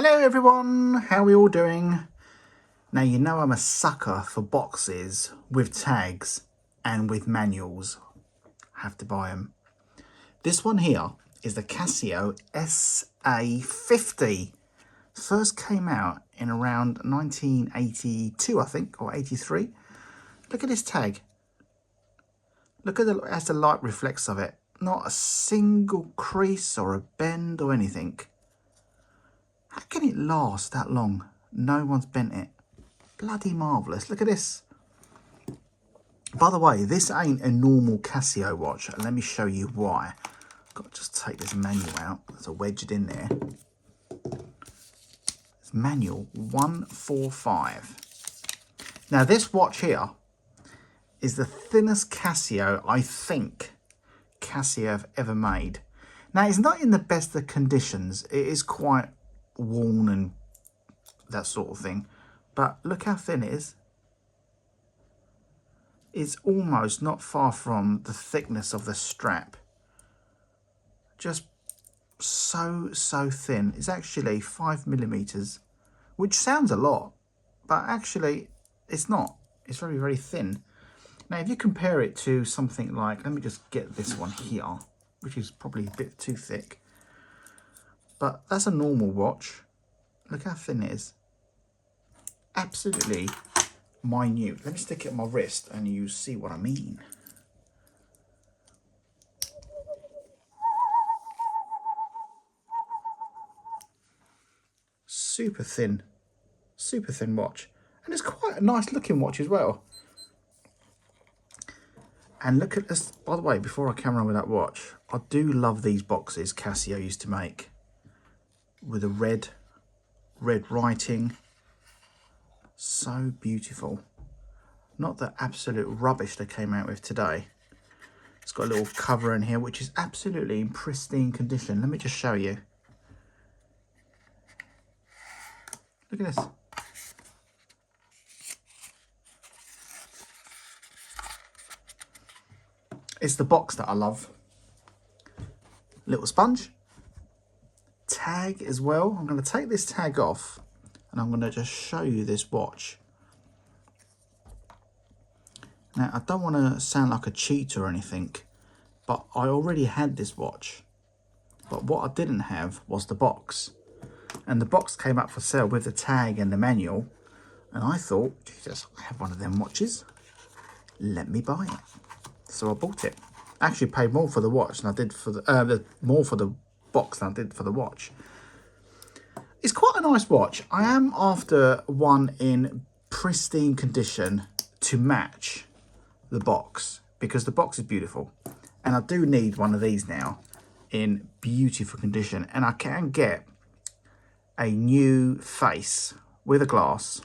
Hello everyone, how are we all doing? Now you know I'm a sucker for boxes with tags and with manuals. Have to buy them. This one here is the Casio SA50. First came out in around 1982 I think, or 83. Look at this tag. Look at as the light reflects of it. Not a single crease or a bend or anything. How can it last that long? No one's bent it. Bloody marvellous. Look at this. By the way, this ain't a normal Casio watch. Let me show you why. Got to just take this manual out. There's a wedged in there. It's manual 145. Now this watch here is the thinnest Casio I think Casio have ever made. Now it's not in the best of conditions. It is quite worn and that sort of thing, but look how thin it is. It's almost not far from the thickness of the strap. Just so thin. It's actually 5mm, which sounds a lot, but actually it's not. It's very thin. Now if you compare it to something like, let me just get this one here, which is probably a bit too thick. But that's a normal watch. Look how thin it is. Absolutely minute. Let me stick it on my wrist and you see what I mean. Super thin watch. And it's quite a nice looking watch as well. And look at this, by the way, before I carry on with that watch, I do love these boxes Casio used to make. With a red writing. So beautiful. Not the absolute rubbish they came out with today. It's got a little cover in here which is absolutely in pristine condition. Let me just show you. Look at this. It's the box that I love. Little sponge. Tag as well. I'm going to take this tag off and I'm going to just show you this watch. Now I don't want to sound like a cheat or anything, but I already had this watch, but what I didn't have was the box, and the box came up for sale with the tag and the manual, and I thought, Jesus, I have one of them watches, let me buy it. So I bought it. I actually paid more for the watch than I did for the more for the box than I did for the watch. It's quite a nice watch. I am after one in pristine condition to match the box, because the box is beautiful, and I do need one of these now in beautiful condition. And I can get a new face with a glass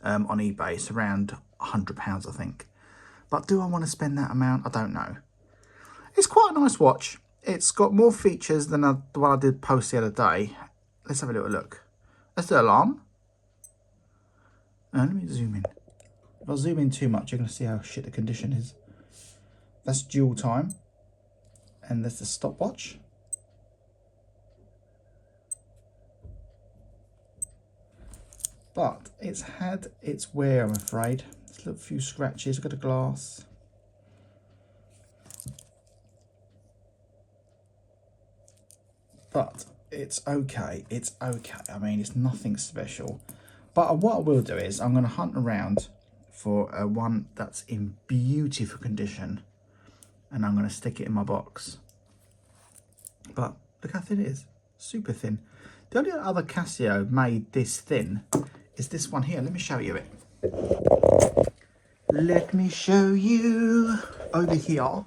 on eBay. It's around £100 I think, but do I want to spend that amount? I don't know. It's quite a nice watch. It's got more features than the one I did post the other day. Let's have a little look. That's the alarm. Let me zoom in. If I zoom in too much, you're going to see how shit the condition is. That's dual time. And there's the stopwatch. But it's had its wear, I'm afraid. There's a few scratches. I've got a glass. But it's okay. It's okay. I mean, it's nothing special. But what I will do is I'm going to hunt around for one that's in beautiful condition, and I'm going to stick it in my box. But look how thin it is. Super thin. The only other Casio made this thin is this one here. Let me show you it. Let me show you over here,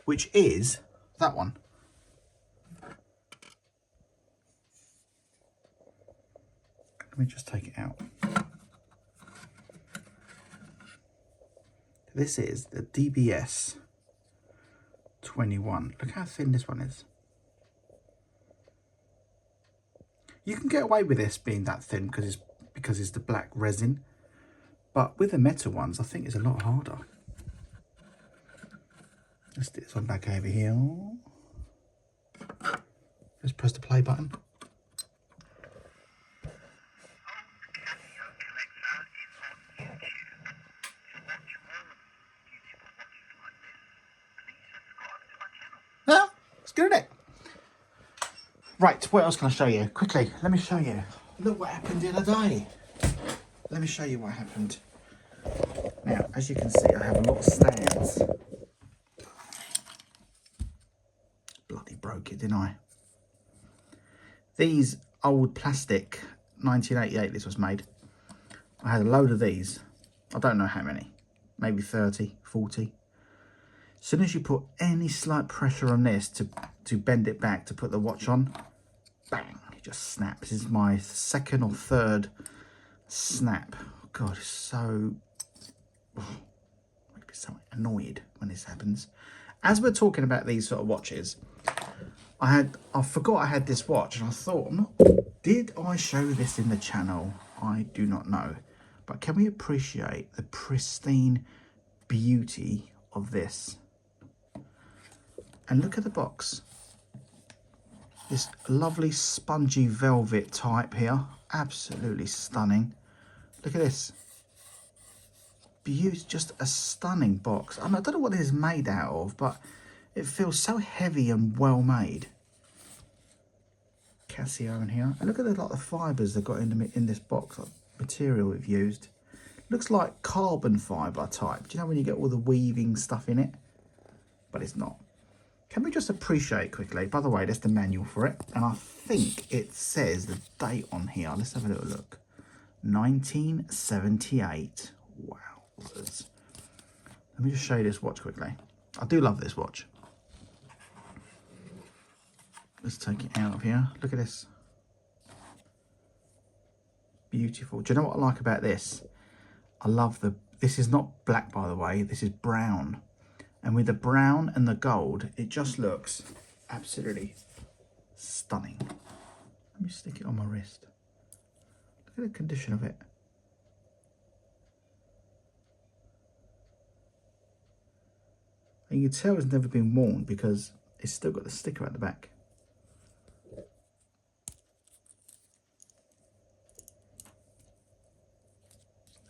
which is that one. Let me just take it out. This is the DBS21. Look how thin this one is. You can get away with this being that thin because it's the black resin, but with the metal ones, I think it's a lot harder. Let's stick this one back over here. Just press the play button. Right, what else can I show you? Quickly, let me show you. Look what happened the other day. Let me show you what happened. Now, as you can see, I have a lot of stands. Bloody broke it, didn't I? These old plastic, 1988 this was made. I had a load of these. I don't know how many. Maybe 30, 40. As soon as you put any slight pressure on this to bend it back to put the watch on, bang, it just snaps. This is my second or third snap. Oh God, it's so... Oh, I get so annoyed when this happens. As we're talking about these sort of watches, I forgot I had this watch and I thought, did I show this in the channel? I do not know. But can we appreciate the pristine beauty of this? And look at the box. This lovely spongy velvet type here. Absolutely stunning. Look at this. Beauty, just a stunning box. I don't know what this is made out of, but it feels so heavy and well made. Casio in here. And look at the lot of fibres they've got in this box, like material we've used. Looks like carbon fibre type. Do you know when you get all the weaving stuff in it? But it's not. Can we just appreciate quickly? By the way, there's the manual for it. And I think it says the date on here. Let's have a little look. 1978. Wow. Let me just show you this watch quickly. I do love this watch. Let's take it out of here. Look at this. Beautiful. Do you know what I like about this? I love this is not black, by the way. This is brown. And with the brown and the gold, it just looks absolutely stunning. Let me stick it on my wrist. Look at the condition of it. And you can tell it's never been worn because it's still got the sticker at the back.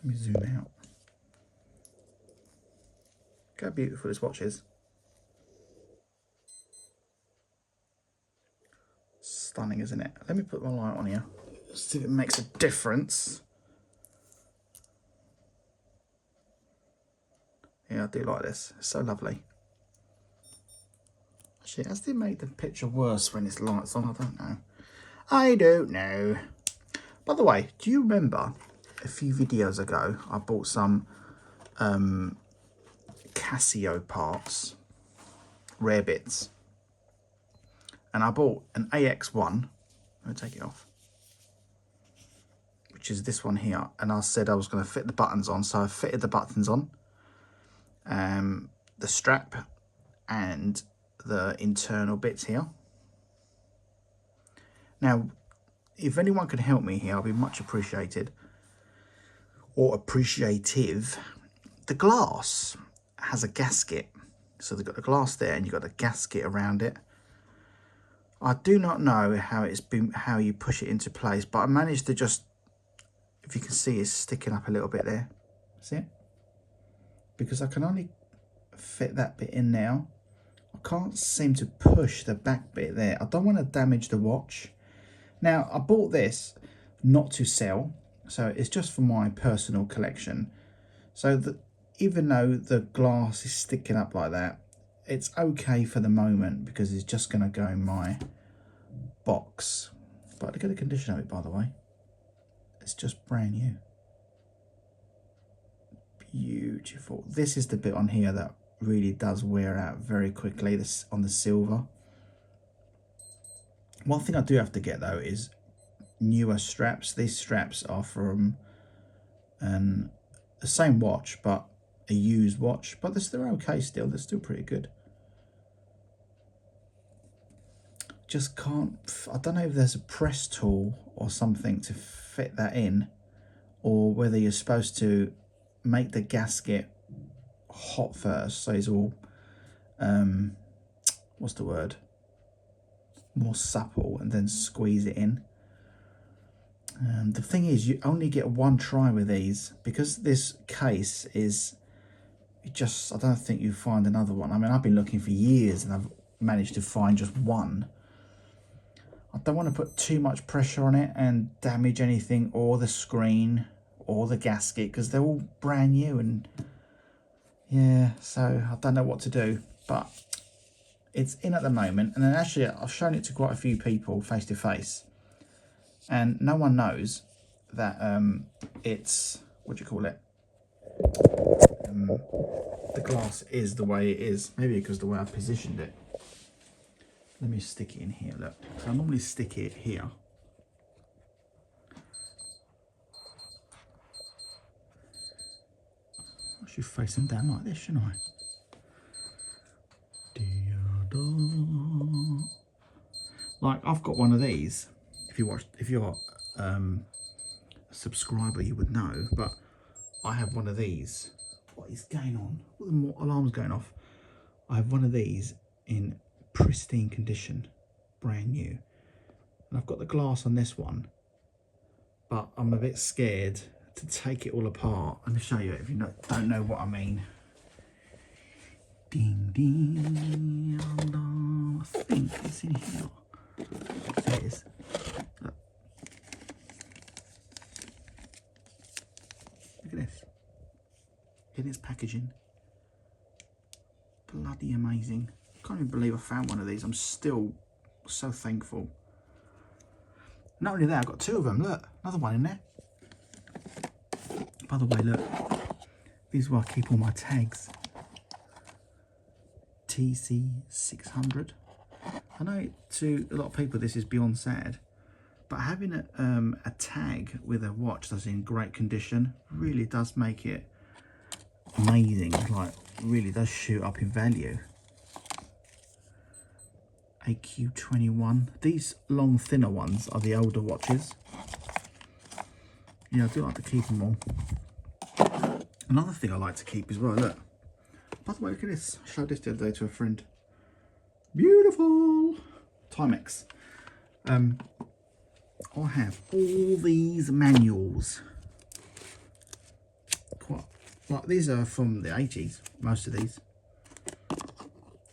Let me zoom out. Look how beautiful this watch is. Stunning, isn't it? Let me put my light on here. See if it makes a difference. Yeah, I do like this. It's so lovely. Actually, has it made the picture worse when it's lights on? I don't know. I don't know. By the way, do you remember a few videos ago I bought some Casio parts, rare bits, and I bought an AX1. Let me take it off, which is this one here, and I said I was going to fit the buttons on, so I fitted the buttons on, the strap and the internal bits here. Now, if anyone can help me here, I'll be much appreciated, or appreciative. The glass has a gasket, so they've got the glass there and you've got a gasket around it. I do not know how you push it into place, but I managed to just, if you can see, it's sticking up a little bit there. See it? Because I can only fit that bit in now. I can't seem to push the back bit there. I don't want to damage the watch. Now, I bought this not to sell, so it's just for my personal collection. So even though the glass is sticking up like that, it's okay for the moment because it's just going to go in my box. But look at the condition of it, by the way. It's just brand new. Beautiful. This is the bit on here that really does wear out very quickly, this on the silver. One thing I do have to get though is newer straps. These straps are from the same watch, but a used watch, but they're okay still. They're still pretty good. Just can't, I don't know if there's a press tool or something to fit that in, or whether you're supposed to make the gasket hot first, so it's all what's the word, more supple, and then squeeze it in. The thing is, you only get one try with these because this case is just, I don't think you find another one. I mean, I've been looking for years and I've managed to find just one. I don't want to put too much pressure on it and damage anything, or the screen or the gasket, because they're all brand new. And yeah, so I don't know what to do, but it's in at the moment. And then actually I've shown it to quite a few people face to face, and no one knows that it's, what do you call it, the glass is the way it is. Maybe because the way I've positioned it. Let me stick it in here, look. So I normally stick it here. I should face them down like this, shouldn't I? Like, I've got one of these. If you're a subscriber, you would know, but I have one of these. What is going on? All the alarms going off. I have one of these in pristine condition, brand new. And I've got the glass on this one, but I'm a bit scared to take it all apart. Let me show you if you don't know what I mean. Ding, ding, I think it's in here. There it is. Look. Look at this. In its packaging. Bloody amazing. Can't even believe I found one of these. I'm still so thankful. Not only that, I've got two of them. Look, another one in there. By the way, look, these are where I keep all my tags. TC600. I know to a lot of people this is beyond sad, but having a tag with a watch that's in great condition really does make it amazing. Like, really does shoot up in value. AQ21. These long, thinner ones are the older watches. Yeah, I do like to keep them all. Another thing I like to keep as well, look. By the way, look at this. I showed this the other day to a friend. Beautiful! Timex. I have all these manuals. Quite, like, these are from the 80s, most of these.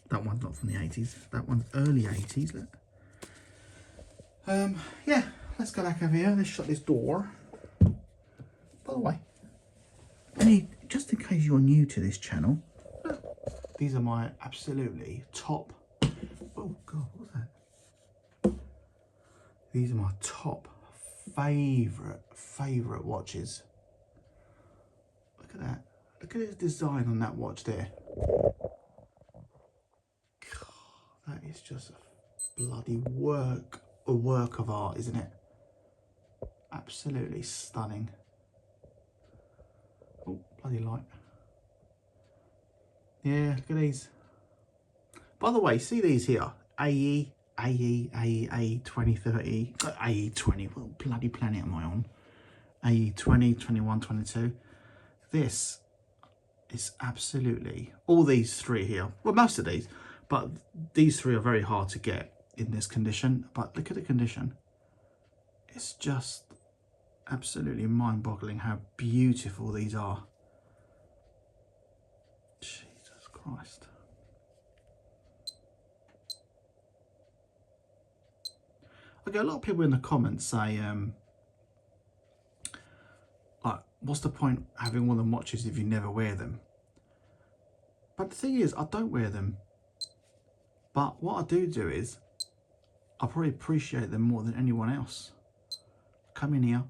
That one's not from the 80s. That one's early 80s, look. Yeah, let's go back over here. Let's shut this door. By the way, just in case you're new to this channel, look, these are my absolutely top. Oh God, what's that? These are my top favourite watches. Look at that. Look at the design on that watch there. That is just a bloody a work of art, isn't it? Absolutely stunning. Oh, bloody light. Yeah, look at these. By the way, see these here? AE 2030, AE 20, what bloody planet am I on? AE 20, 21, 22. This is absolutely, all these three here, well, most of these, but these three are very hard to get in this condition. But look at the condition. It's just absolutely mind-boggling how beautiful these are. Jesus Christ. Okay, a lot of people in the comments say, like, what's the point having one of them watches if you never wear them? But the thing is, I don't wear them. But what I do is, I probably appreciate them more than anyone else. Come in here,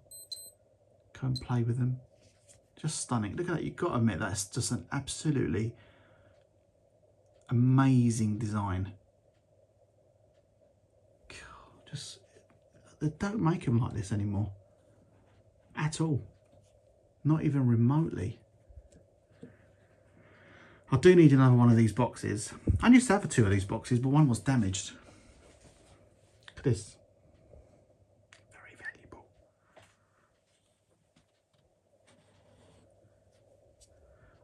come and play with them. Just stunning. Look at that, you've got to admit that's just an absolutely amazing design. Just, they don't make them like this anymore. At all. Not even remotely. I do need another one of these boxes. I used to have two of these boxes, but one was damaged. Look at this. Very valuable.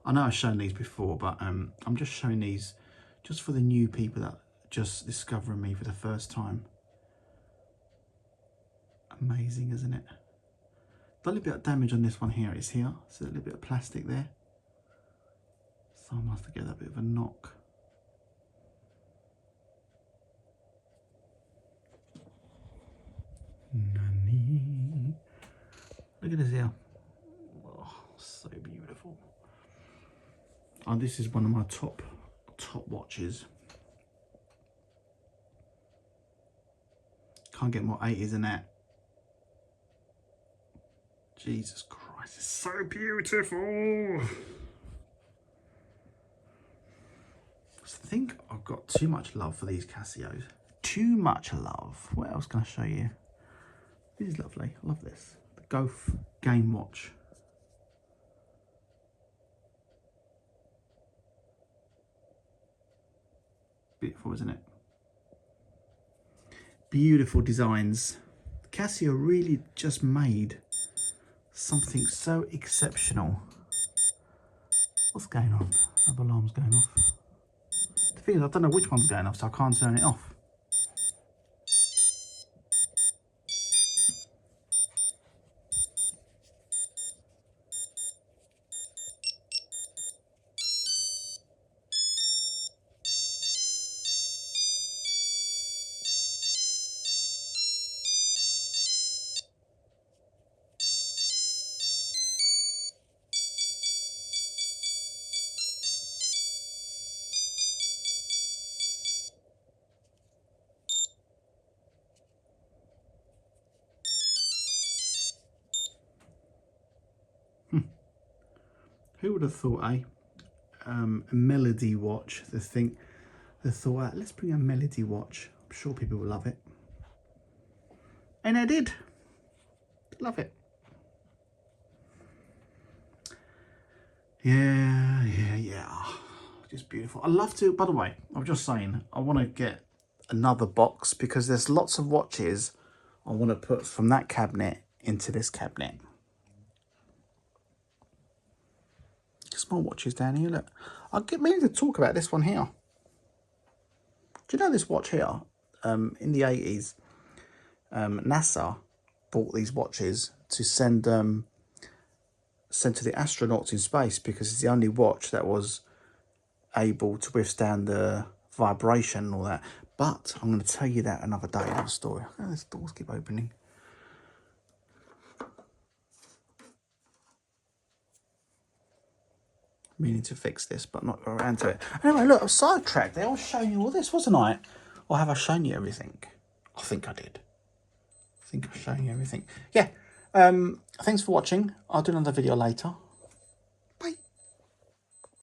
I know I've shown these before, but I'm just showing these just for the new people that just discovering me for the first time. Amazing, isn't it? The only bit of damage on this one here is here. So a little bit of plastic there. So I must get that bit of a knock. Look at this here. Oh, so beautiful. Oh, this is one of my top watches. Can't get more 80s than that. Jesus Christ, it's so beautiful. I think I've got too much love for these Casios. Too much love. What else can I show you? This is lovely. I love this. The Golf Game Watch. Beautiful, isn't it? Beautiful designs. Casio really just made something so exceptional. What's going on? Another alarm's going off. The thing is, I don't know which one's going off, so I can't turn it off. Who would have thought, a melody watch? The thought, let's bring a melody watch. I'm sure people will love it. And I did. Love it. Yeah. Just beautiful. I love to, by the way, I'm just saying, I want to get another box because there's lots of watches I want to put from that cabinet into this cabinet. Small watches down here, look. I'll get meaning to talk about this one here. Do you know this watch here? In the 80s, NASA bought these watches to send to the astronauts in space because it's the only watch that was able to withstand the vibration and all that. But I'm going to tell you that another day, another story. Oh, these doors keep opening. Meaning to fix this, but not go around to it. Anyway, look, I was sidetracked. I was showing you all this, wasn't I? Or have I shown you everything? I think I did. I think I've shown you everything. Yeah. Thanks for watching. I'll do another video later.